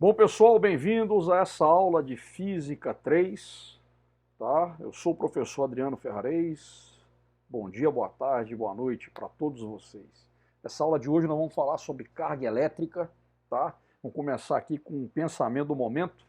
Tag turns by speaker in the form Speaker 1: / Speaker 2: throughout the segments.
Speaker 1: Bom, pessoal, bem-vindos a essa aula de Física 3, tá? Eu sou o professor Adriano Ferrarez. Bom dia, boa tarde, boa noite para todos vocês. Essa aula de hoje nós vamos falar sobre carga elétrica, tá? Vamos começar aqui com um pensamento do momento,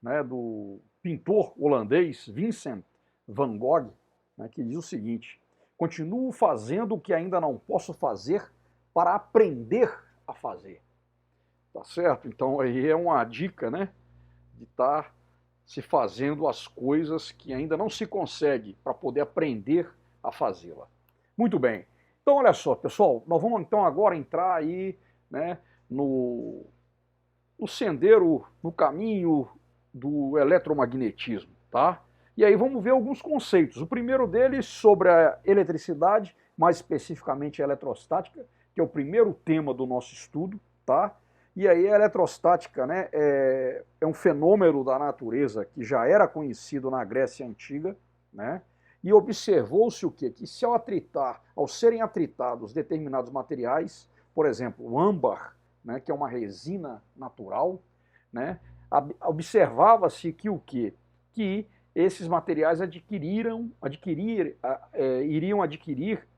Speaker 1: né, do pintor holandês Vincent van Gogh, né, que diz o seguinte: continuo fazendo o que ainda não posso fazer para aprender a fazer. Tá certo? Então aí é uma dica, né, de estar se fazendo as coisas que ainda não se consegue para poder aprender a fazê-la. Muito bem. Então olha só, pessoal, nós vamos então agora entrar aí, né, no sendero, no caminho do eletromagnetismo, tá? E aí vamos ver alguns conceitos. O primeiro deles sobre a eletricidade, mais especificamente a eletrostática, que é o primeiro tema do nosso estudo, tá? E aí a eletrostática, né, é um fenômeno da natureza que já era conhecido na Grécia Antiga, né? E observou-se o quê? Que se ao serem atritados determinados materiais, por exemplo, o âmbar, né, que é uma resina natural, né, observava-se que o quê? Que esses materiais iriam adquirir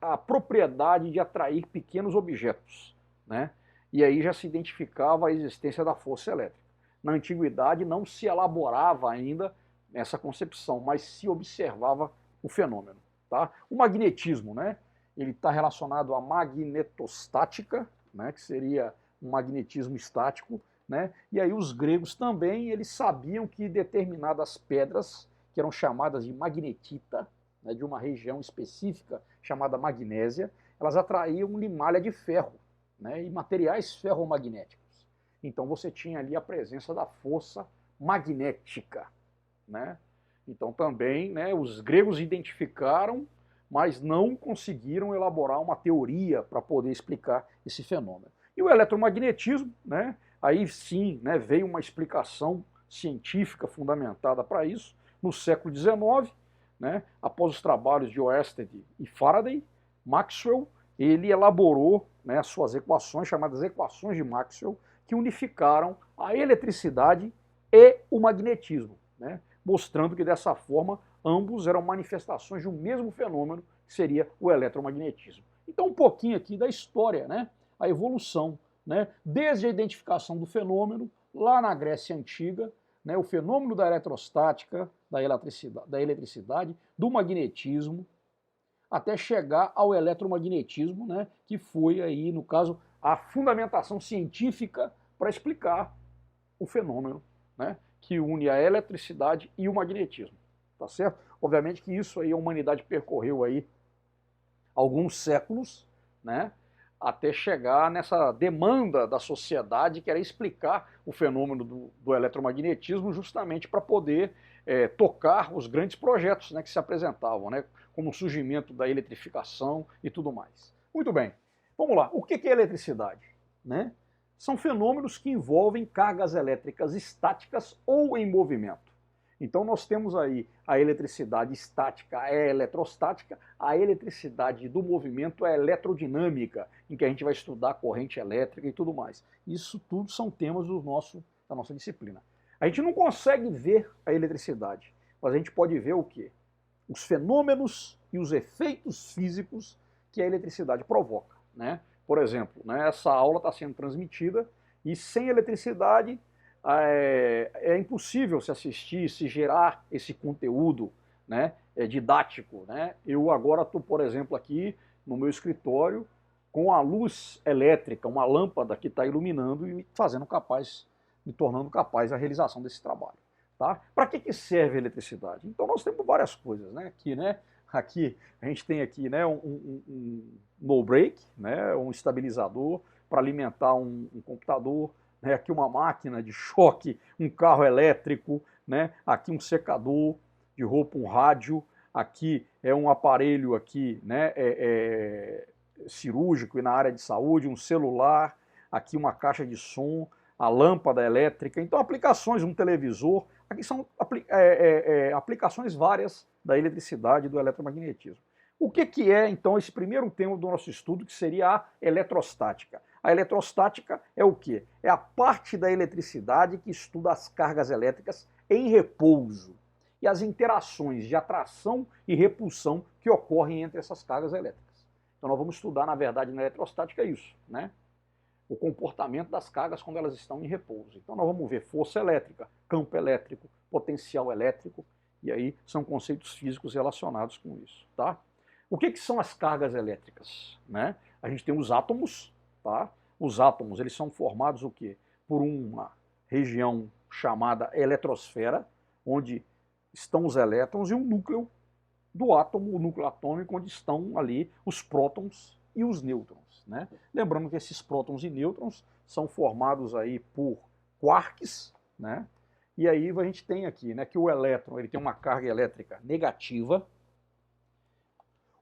Speaker 1: a propriedade de atrair pequenos objetos, né? E aí já se identificava a existência da força elétrica. Na antiguidade não se elaborava ainda essa concepção, mas se observava o fenômeno. Tá? O magnetismo, né? Ele está relacionado à magnetostática, né? Que seria um magnetismo estático, né? E aí os gregos também eles sabiam que determinadas pedras, que eram chamadas de magnetita, né? De uma região específica chamada magnésia, elas atraíam limalha de ferro, né, e materiais ferromagnéticos. Então você tinha ali a presença da força magnética, né? Então também, né, os gregos identificaram, mas não conseguiram elaborar uma teoria para poder explicar esse fenômeno. E o eletromagnetismo, né, aí sim, né, veio uma explicação científica fundamentada para isso no século XIX, né, após os trabalhos de Oersted e Faraday. Maxwell ele elaborou, né, as suas equações, chamadas equações de Maxwell, que unificaram a eletricidade e o magnetismo, né, mostrando que dessa forma ambos eram manifestações de um mesmo fenômeno, que seria o eletromagnetismo. Então um pouquinho aqui da história, né, a evolução, né, desde a identificação do fenômeno, lá na Grécia Antiga, né, o fenômeno da eletrostática, da eletricidade, do magnetismo, até chegar ao eletromagnetismo, né, que foi aí, no caso, a fundamentação científica para explicar o fenômeno, né, que une a eletricidade e o magnetismo, tá certo? Obviamente que isso aí a humanidade percorreu aí alguns séculos, né, até chegar nessa demanda da sociedade que era explicar o fenômeno do eletromagnetismo justamente para poder tocar os grandes projetos, né, que se apresentavam, né, como o surgimento da eletrificação e tudo mais. Muito bem, vamos lá. O que é eletricidade? Né? São fenômenos que envolvem cargas elétricas estáticas ou em movimento. Então nós temos aí a eletricidade estática é eletrostática, a eletricidade do movimento é eletrodinâmica, em que a gente vai estudar corrente elétrica e tudo mais. Isso tudo são temas da nossa disciplina. A gente não consegue ver a eletricidade, mas a gente pode ver o quê? Os fenômenos e os efeitos físicos que a eletricidade provoca, né? Por exemplo, né, essa aula está sendo transmitida e sem eletricidade é impossível se assistir, se gerar esse conteúdo, né, didático, né? Eu agora estou, por exemplo, aqui no meu escritório com a luz elétrica, uma lâmpada que está iluminando e me tornando capaz da realização desse trabalho. Tá? Para que serve a eletricidade? Então nós temos várias coisas, né? Aqui a gente tem aqui, né, um no break, né, um estabilizador para alimentar um computador, né, aqui uma máquina de choque, um carro elétrico, né, aqui um secador de roupa, um rádio, aqui é um aparelho aqui, né, cirúrgico e na área de saúde, um celular, aqui uma caixa de som, a lâmpada elétrica, então aplicações, um televisor, aqui são aplicações várias da eletricidade e do eletromagnetismo. O que é, então, esse primeiro tema do nosso estudo, que seria a eletrostática? A eletrostática é o quê? É a parte da eletricidade que estuda as cargas elétricas em repouso e as interações de atração e repulsão que ocorrem entre essas cargas elétricas. Então nós vamos estudar, na verdade, na eletrostática isso, né? O comportamento das cargas quando elas estão em repouso. Então nós vamos ver força elétrica, campo elétrico, potencial elétrico, e aí são conceitos físicos relacionados com isso, tá? O que são as cargas elétricas, né? A gente tem os átomos, tá? Os átomos, eles são formados o quê? Por uma região chamada eletrosfera, onde estão os elétrons, e um núcleo do átomo, o núcleo atômico, onde estão ali os prótons e os nêutrons, né? Lembrando que esses prótons e nêutrons são formados aí por quarks, né? E aí a gente tem aqui, né, que o elétron ele tem uma carga elétrica negativa,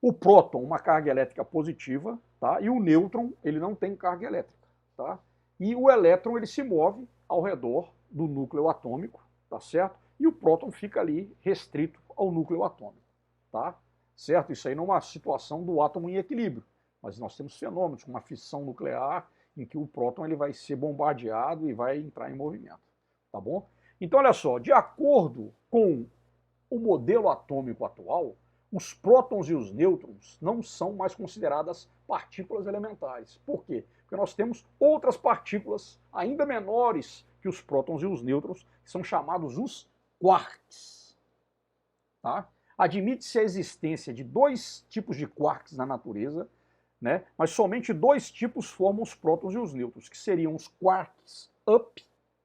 Speaker 1: o próton uma carga elétrica positiva, tá? E o nêutron ele não tem carga elétrica, tá? E o elétron ele se move ao redor do núcleo atômico, tá certo? E o próton fica ali restrito ao núcleo atômico, tá? Certo? Isso aí não é uma situação do átomo em equilíbrio, mas nós temos fenômenos como a fissão nuclear, em que o próton ele vai ser bombardeado e vai entrar em movimento, tá bom? Então olha só, de acordo com o modelo atômico atual, os prótons e os nêutrons não são mais consideradas partículas elementares. Por quê? Porque nós temos outras partículas ainda menores que os prótons e os nêutrons, que são chamados os quarks. Tá? Admite-se a existência de dois tipos de quarks na natureza, né? Mas somente dois tipos formam os prótons e os nêutrons, que seriam os quarks up,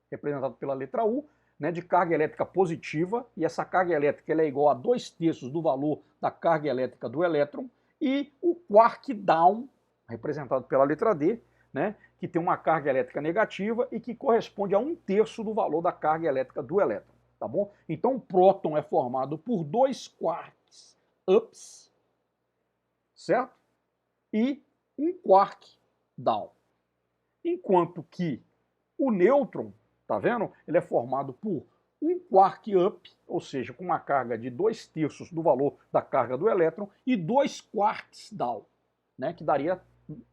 Speaker 1: representado pela letra U, né, de carga elétrica positiva, e essa carga elétrica ela é igual a 2/3 do valor da carga elétrica do elétron, e o quark down, representado pela letra D, né, que tem uma carga elétrica negativa e que corresponde a 1/3 do valor da carga elétrica do elétron, tá bom? Então o próton é formado por dois quarks ups, certo? E um quark down. Enquanto que o nêutron, tá vendo? Ele é formado por um quark up, ou seja, com uma carga de 2/3 do valor da carga do elétron, e dois quarks down, né, que daria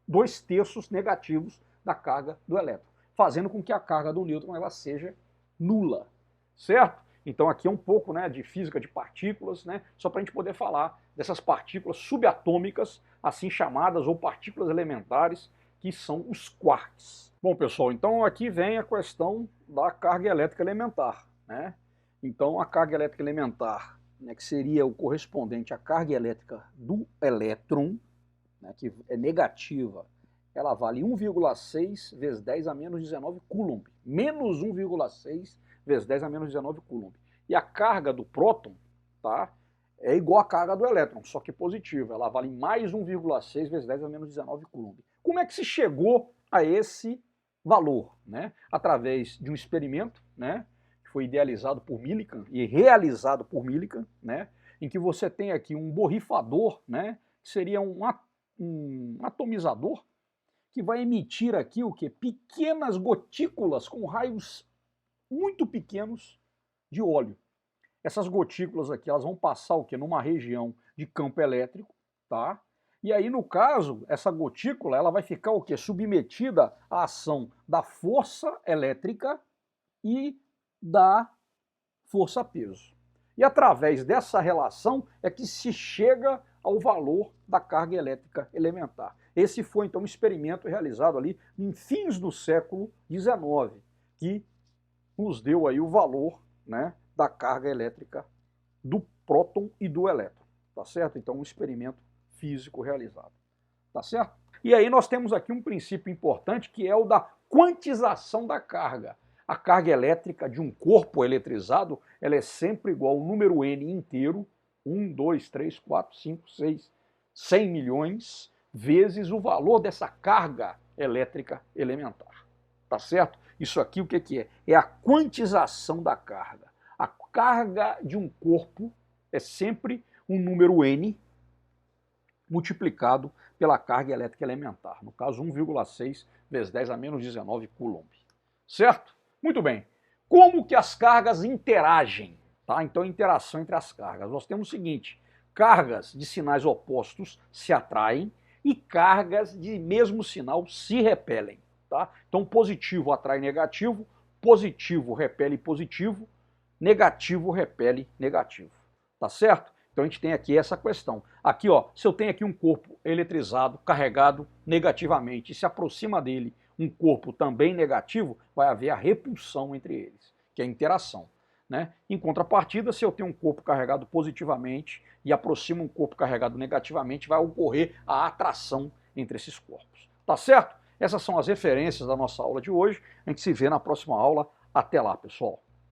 Speaker 1: 2/3 negativos da carga do elétron, fazendo com que a carga do nêutron ela seja nula, certo? Então aqui é um pouco, né, de física de partículas, né, só para a gente poder falar dessas partículas subatômicas, assim chamadas, ou partículas elementares, que são os quarks. Bom, pessoal, então aqui vem a questão da carga elétrica elementar, né? Então a carga elétrica elementar, né, que seria o correspondente à carga elétrica do elétron, né, que é negativa, ela vale 1,6 vezes 10 a menos 19 coulomb, menos 1,6 vezes 10 a menos 19 coulomb. E a carga do próton, tá, é igual à carga do elétron, só que positiva, ela vale mais 1,6 vezes 10 a menos 19 coulomb. Como é que se chegou a esse valor, né? Através de um experimento, né, que foi idealizado por Millikan e realizado por Millikan, né, em que você tem aqui um borrifador, né, que seria um atomizador, que vai emitir aqui o quê? Pequenas gotículas com raios muito pequenos de óleo. Essas gotículas aqui, elas vão passar o quê? Numa região de campo elétrico, tá? E aí, no caso, essa gotícula ela vai ficar o quê? Submetida à ação da força elétrica e da força-peso. E através dessa relação é que se chega ao valor da carga elétrica elementar. Esse foi, então, um experimento realizado ali em fins do século XIX, que nos deu aí o valor, né, da carga elétrica do próton e do elétron, tá certo? Então, um experimento físico realizado, tá certo? E aí nós temos aqui um princípio importante que é o da quantização da carga. A carga elétrica de um corpo eletrizado, ela é sempre igual ao número n inteiro, 1, 2, 3, 4, 5, 6, 100 milhões, vezes o valor dessa carga elétrica elementar, tá certo? Isso aqui o que é? É a quantização da carga. A carga de um corpo é sempre um número n, multiplicado pela carga elétrica elementar, no caso 1,6 vezes 10 a menos 19 coulomb. Certo? Muito bem. Como que as cargas interagem? Tá? Então, interação entre as cargas. Nós temos o seguinte, cargas de sinais opostos se atraem e cargas de mesmo sinal se repelem. Tá? Então positivo atrai negativo, positivo repele positivo, negativo repele negativo. Tá certo? Então a gente tem aqui essa questão. Aqui, ó, se eu tenho aqui um corpo eletrizado, carregado negativamente, e se aproxima dele um corpo também negativo, vai haver a repulsão entre eles, que é a interação. Né? Em contrapartida, se eu tenho um corpo carregado positivamente e aproxima um corpo carregado negativamente, vai ocorrer a atração entre esses corpos. Tá certo? Essas são as referências da nossa aula de hoje. A gente se vê na próxima aula. Até lá, pessoal.